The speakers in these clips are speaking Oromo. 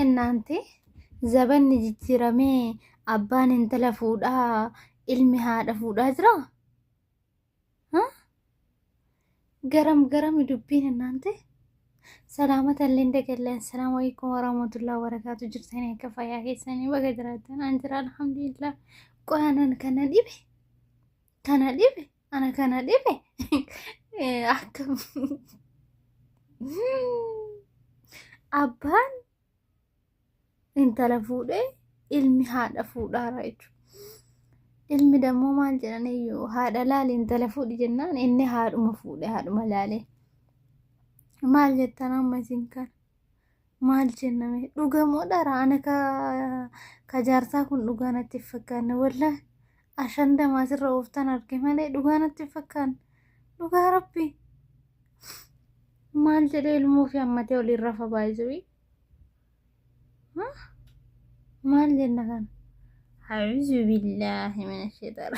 እናንተ ዘበን ጅጅረሜ አባን እንተለ ፉዳ ilmi haadha fuudhaa jira ገረም ገረም ዱቢን እናንተ ሰላመተ እንደገለን ሰላም አለይኩም ወራህመቱላሂ ወበረካቱ ጅርሰኔ ከፋያ ከሰኔ በገድራተን አንጅራ አልሐምዱሊላህ ቆያነን ከነዲብ አና ከነዲብ አከም አባን እንተለ ፉዴ ilmi haadha fuudhaa raaychu ilmi dammoo maal jedhaniyyuu haadha laaliin intala fuudhi jennaan inni haadhuma fuudhe haadhuma laalee maal jettan amma isin kan maal jenname dhugamoo dhara ana ka jaarsaa kun dhugaa natti fakkaanne wallahi ashanda maasirra ooftan arge malee dhugaa natti fakkaanne dhugaa rabbi maal jedhee ilmuu fi ammatee waliin rafa baay'isuu maal jenna kan أعوذ بالله من الشيطان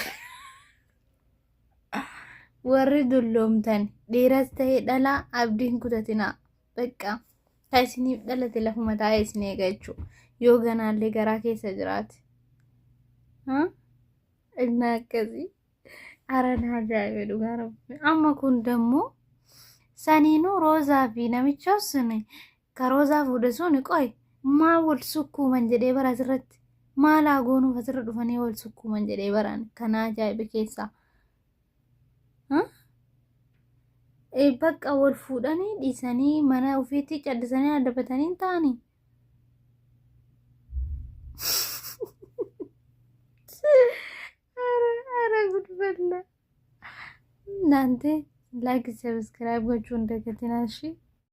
ورد اللومتن ديرسته دلا عبدين كتتنا بقى تايسني دلا تلفما تايسني غاچو يوغنا اللي غرا كيس جرات ها إنا كذي أرنا جاي دوغا ربي أما كون دمو سانينو روزا في نميچوسني كروزا فودسوني قوي ما ولسكو منجدي برازرت maal agoonu fasirra dhufanii wal sukkuman jedhee baran kana ajaa'iba keessa bakka wal fuudhanii dhiisanii mana ofiitti caddisanii addabatanii ta'anii ara gudballa እናንተ ላይክ ሰብስክራይብ ጎቹ እንደገተናሽ